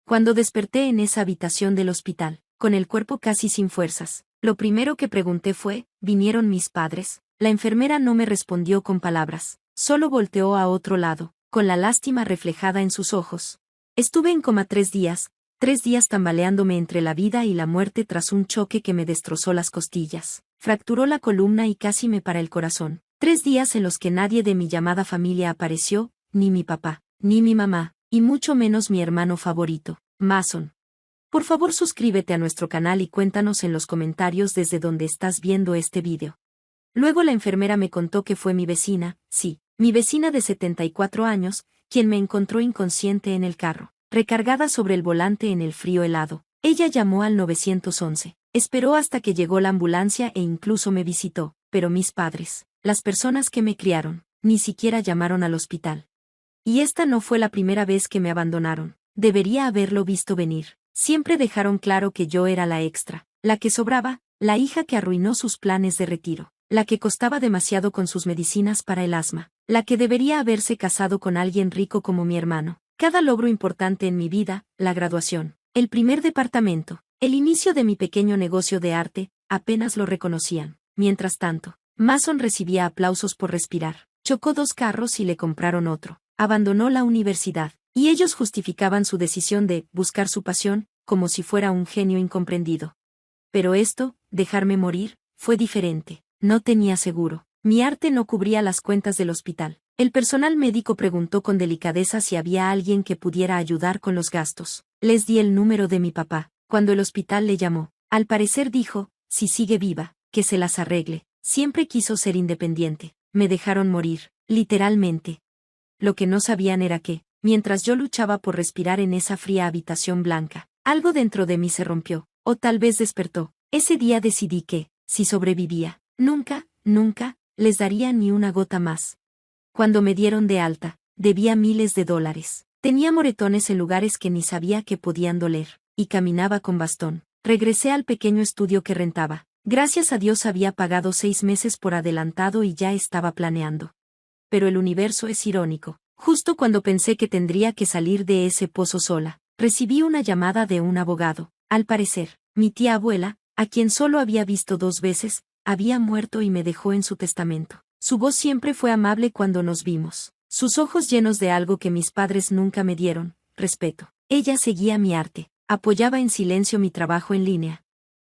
Cuando desperté en esa habitación del hospital, con el cuerpo casi sin fuerzas, lo primero que pregunté fue, ¿vinieron mis padres? La enfermera no me respondió con palabras, solo volteó a otro lado, con la lástima reflejada en sus ojos. Estuve en coma 3 días tambaleándome entre la vida y la muerte tras un choque que me destrozó las costillas, fracturó la columna y casi me para el corazón. 3 días en los que nadie de mi llamada familia apareció, ni mi papá, ni mi mamá, y mucho menos mi hermano favorito, Mason. Por favor suscríbete a nuestro canal y cuéntanos en los comentarios desde donde estás viendo este vídeo. Luego la enfermera me contó que fue mi vecina, sí, mi vecina de 74 años, quien me encontró inconsciente en el carro, recargada sobre el volante en el frío helado. Ella llamó al 911, esperó hasta que llegó la ambulancia e incluso me visitó, pero mis padres, las personas que me criaron, ni siquiera llamaron al hospital. Y esta no fue la primera vez que me abandonaron, debería haberlo visto venir. Siempre dejaron claro que yo era la extra, la que sobraba, la hija que arruinó sus planes de retiro, la que costaba demasiado con sus medicinas para el asma, la que debería haberse casado con alguien rico como mi hermano. Cada logro importante en mi vida, la graduación, el primer departamento, el inicio de mi pequeño negocio de arte, apenas lo reconocían. Mientras tanto, Mason recibía aplausos por respirar, chocó 2 carros y le compraron otro, abandonó la universidad. Y ellos justificaban su decisión de buscar su pasión, como si fuera un genio incomprendido. Pero esto, dejarme morir, fue diferente. No tenía seguro. Mi arte no cubría las cuentas del hospital. El personal médico preguntó con delicadeza si había alguien que pudiera ayudar con los gastos. Les di el número de mi papá. Cuando el hospital le llamó, al parecer dijo, si sigue viva, que se las arregle. Siempre quiso ser independiente. Me dejaron morir, literalmente. Lo que no sabían era que, mientras yo luchaba por respirar en esa fría habitación blanca, algo dentro de mí se rompió, o tal vez despertó. Ese día decidí que, si sobrevivía, nunca, les daría ni una gota más. Cuando me dieron de alta, debía miles de dólares. Tenía moretones en lugares que ni sabía que podían doler, y caminaba con bastón. Regresé al pequeño estudio que rentaba. Gracias a Dios había pagado 6 meses por adelantado y ya estaba planeando. Pero el universo es irónico. Justo cuando pensé que tendría que salir de ese pozo sola, recibí una llamada de un abogado. Al parecer, mi tía abuela, a quien solo había visto 2 veces, había muerto y me dejó en su testamento. Su voz siempre fue amable cuando nos vimos. Sus ojos llenos de algo que mis padres nunca me dieron, respeto. Ella seguía mi arte, apoyaba en silencio mi trabajo en línea.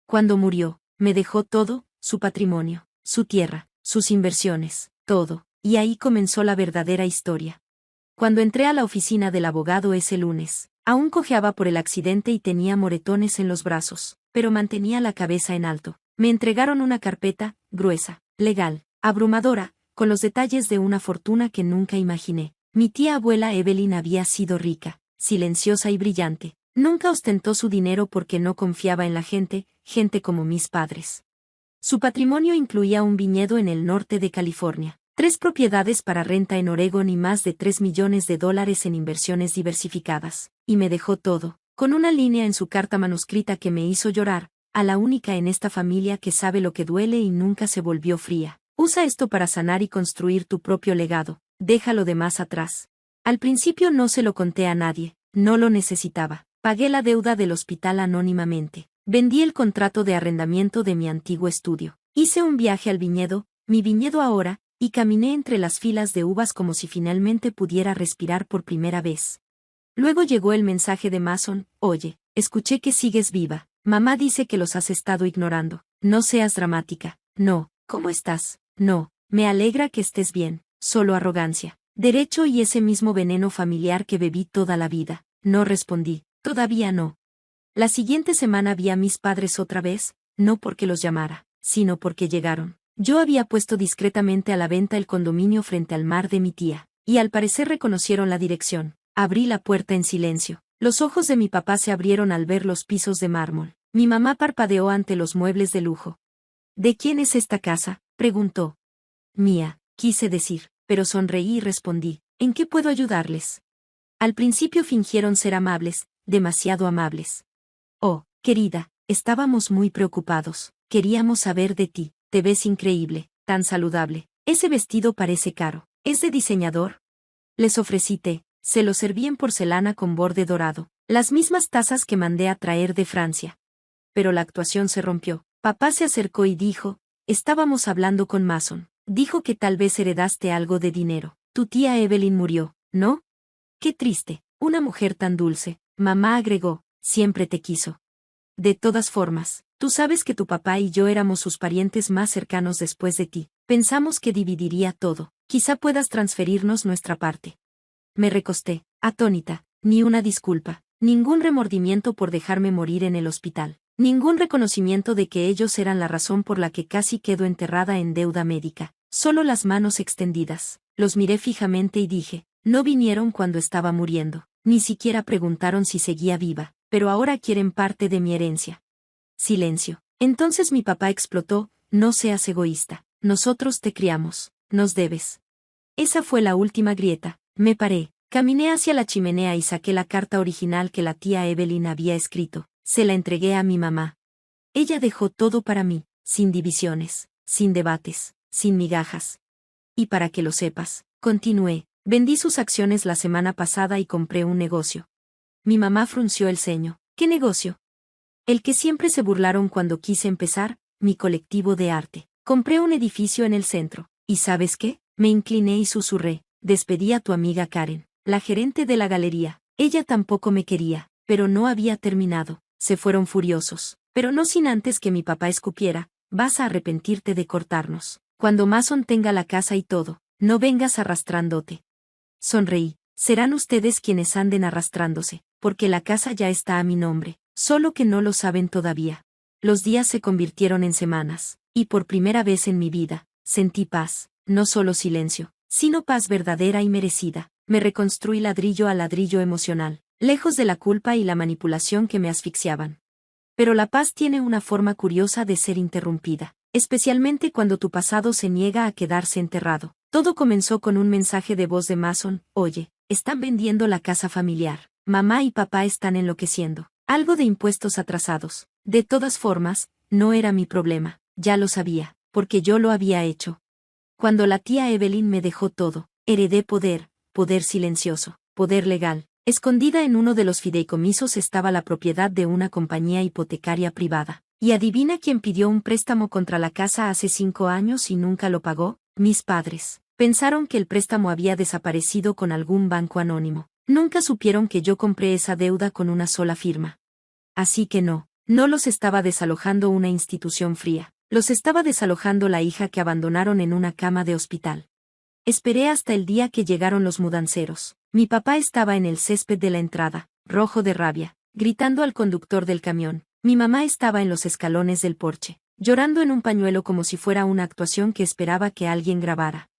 Cuando murió, me dejó todo, su patrimonio, su tierra, sus inversiones, todo, y ahí comenzó la verdadera historia. Cuando entré a la oficina del abogado ese lunes, aún cojeaba por el accidente y tenía moretones en los brazos, pero mantenía la cabeza en alto. Me entregaron una carpeta, gruesa, legal, abrumadora, con los detalles de una fortuna que nunca imaginé. Mi tía abuela Evelyn había sido rica, silenciosa y brillante. Nunca ostentó su dinero porque no confiaba en la gente como mis padres. Su patrimonio incluía un viñedo en el norte de California, 3 propiedades para renta en Oregón y más de $3 millones en inversiones diversificadas. Y me dejó todo, con una línea en su carta manuscrita que me hizo llorar, a la única en esta familia que sabe lo que duele y nunca se volvió fría. Usa esto para sanar y construir tu propio legado, deja lo demás atrás. Al principio no se lo conté a nadie, no lo necesitaba. Pagué la deuda del hospital anónimamente. Vendí el contrato de arrendamiento de mi antiguo estudio. Hice un viaje al viñedo, mi viñedo ahora, y caminé entre las filas de uvas como si finalmente pudiera respirar por primera vez. Luego llegó el mensaje de Mason: oye, escuché que sigues viva. Mamá dice que los has estado ignorando. No seas dramática. No, ¿cómo estás? No, me alegra que estés bien. Solo arrogancia. Derecho y ese mismo veneno familiar que bebí toda la vida. No respondí. Todavía no. La siguiente semana vi a mis padres otra vez, no porque los llamara, sino porque llegaron. Yo había puesto discretamente a la venta el condominio frente al mar de mi tía, y al parecer reconocieron la dirección. Abrí la puerta en silencio. Los ojos de mi papá se abrieron al ver los pisos de mármol. Mi mamá parpadeó ante los muebles de lujo. ¿De quién es esta casa?, preguntó. Mía, quise decir, pero sonreí y respondí, ¿en qué puedo ayudarles? Al principio fingieron ser amables, demasiado amables. Oh, querida, estábamos muy preocupados. Queríamos saber de ti. Te ves increíble, tan saludable. Ese vestido parece caro. ¿Es de diseñador? Les ofrecí té. Se lo serví en porcelana con borde dorado. Las mismas tazas que mandé a traer de Francia. Pero la actuación se rompió. Papá se acercó y dijo, estábamos hablando con Mason. Dijo que tal vez heredaste algo de dinero. Tu tía Evelyn murió, ¿no? Qué triste. Una mujer tan dulce. Mamá agregó, siempre te quiso. De todas formas, tú sabes que tu papá y yo éramos sus parientes más cercanos después de ti. Pensamos que dividiría todo. Quizá puedas transferirnos nuestra parte. Me recosté, atónita, ni una disculpa, ningún remordimiento por dejarme morir en el hospital, ningún reconocimiento de que ellos eran la razón por la que casi quedo enterrada en deuda médica, solo las manos extendidas. Los miré fijamente y dije, no vinieron cuando estaba muriendo, ni siquiera preguntaron si seguía viva, pero ahora quieren parte de mi herencia. Silencio. Entonces mi papá explotó, no seas egoísta, nosotros te criamos, nos debes. Esa fue la última grieta. Me paré, caminé hacia la chimenea y saqué la carta original que la tía Evelyn había escrito. Se la entregué a mi mamá. Ella dejó todo para mí, sin divisiones, sin debates, sin migajas. Y para que lo sepas, continué, vendí sus acciones la semana pasada y compré un negocio. Mi mamá frunció el ceño. ¿Qué negocio? El que siempre se burlaron cuando quise empezar, mi colectivo de arte. Compré un edificio en el centro. ¿Y sabes qué? Me incliné y susurré. Despedí a tu amiga Karen, la gerente de la galería. Ella tampoco me quería, pero no había terminado. Se fueron furiosos, pero no sin antes que mi papá escupiera, vas a arrepentirte de cortarnos. Cuando Mason tenga la casa y todo, no vengas arrastrándote. Sonreí. Serán ustedes quienes anden arrastrándose, porque la casa ya está a mi nombre, solo que no lo saben todavía. Los días se convirtieron en semanas, y por primera vez en mi vida, sentí paz, no solo silencio, sino paz verdadera y merecida. Me reconstruí ladrillo a ladrillo emocional, lejos de la culpa y la manipulación que me asfixiaban. Pero la paz tiene una forma curiosa de ser interrumpida, especialmente cuando tu pasado se niega a quedarse enterrado. Todo comenzó con un mensaje de voz de Mason, oye, están vendiendo la casa familiar, mamá y papá están enloqueciendo, algo de impuestos atrasados. De todas formas, no era mi problema, ya lo sabía, porque yo lo había hecho. Cuando la tía Evelyn me dejó todo, heredé poder, poder silencioso, poder legal. Escondida en uno de los fideicomisos estaba la propiedad de una compañía hipotecaria privada. ¿Y adivina quién pidió un préstamo contra la casa hace 5 años y nunca lo pagó? Mis padres. Pensaron que el préstamo había desaparecido con algún banco anónimo. Nunca supieron que yo compré esa deuda con una sola firma. Así que no los estaba desalojando una institución fría. Los estaba desalojando la hija que abandonaron en una cama de hospital. Esperé hasta el día que llegaron los mudanceros. Mi papá estaba en el césped de la entrada, rojo de rabia, gritando al conductor del camión. Mi mamá estaba en los escalones del porche, llorando en un pañuelo como si fuera una actuación que esperaba que alguien grabara.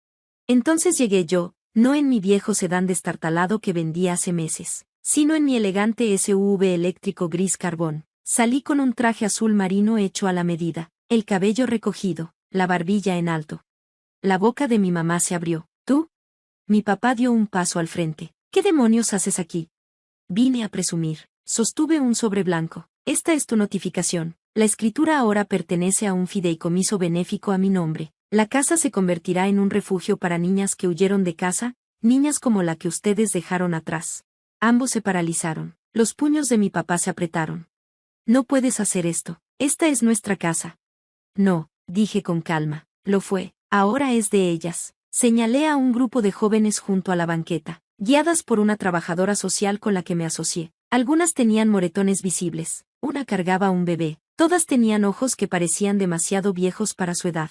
Entonces llegué yo, no en mi viejo sedán destartalado que vendí hace meses, sino en mi elegante SUV eléctrico gris carbón. Salí con un traje azul marino hecho a la medida, el cabello recogido, la barbilla en alto. La boca de mi mamá se abrió. ¿Tú? Mi papá dio un paso al frente. ¿Qué demonios haces aquí? Vine a presumir. Sostuve un sobre blanco. Esta es tu notificación. La escritura ahora pertenece a un fideicomiso benéfico a mi nombre. La casa se convertirá en un refugio para niñas que huyeron de casa, niñas como la que ustedes dejaron atrás. Ambos se paralizaron. Los puños de mi papá se apretaron. No puedes hacer esto. Esta es nuestra casa. No, dije con calma. Lo fue. Ahora es de ellas. Señalé a un grupo de jóvenes junto a la banqueta, guiadas por una trabajadora social con la que me asocié. Algunas tenían moretones visibles, una cargaba un bebé, todas tenían ojos que parecían demasiado viejos para su edad.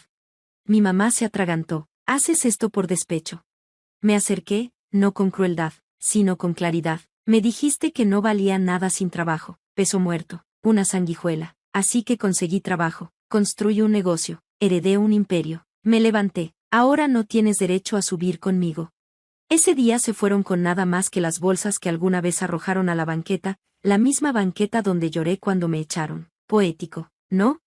Mi mamá se atragantó. ¿Haces esto por despecho? Me acerqué, no con crueldad, sino con claridad. Me dijiste que no valía nada sin trabajo, peso muerto, una sanguijuela. Así que conseguí trabajo, construí un negocio, heredé un imperio. Me levanté. Ahora no tienes derecho a subir conmigo. Ese día se fueron con nada más que las bolsas que alguna vez arrojaron a la banqueta, la misma banqueta donde lloré cuando me echaron. Poético, ¿no?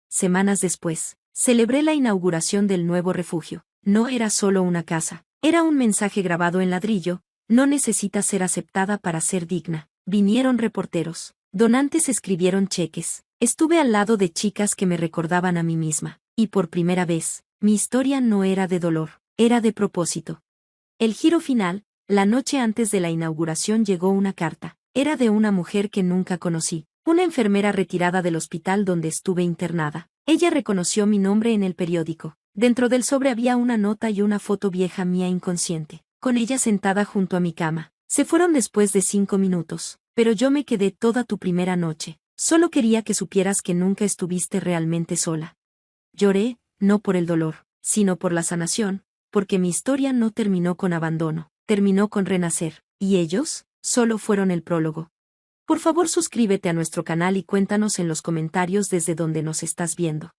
Semanas después, celebré la inauguración del nuevo refugio. No era solo una casa, era un mensaje grabado en ladrillo, no necesitas ser aceptada para ser digna. Vinieron reporteros, donantes escribieron cheques, estuve al lado de chicas que me recordaban a mí misma, y por primera vez, mi historia no era de dolor, era de propósito. El giro final, la noche antes de la inauguración llegó una carta. Era de una mujer que nunca conocí, una enfermera retirada del hospital donde estuve internada. Ella reconoció mi nombre en el periódico. Dentro del sobre había una nota y una foto vieja mía inconsciente, con ella sentada junto a mi cama. Se fueron después de 5 minutos, pero yo me quedé toda tu primera noche. Solo quería que supieras que nunca estuviste realmente sola. Lloré, no por el dolor, sino por la sanación, porque mi historia no terminó con abandono, terminó con renacer, y ellos, solo fueron el prólogo. Por favor suscríbete a nuestro canal y cuéntanos en los comentarios desde donde nos estás viendo.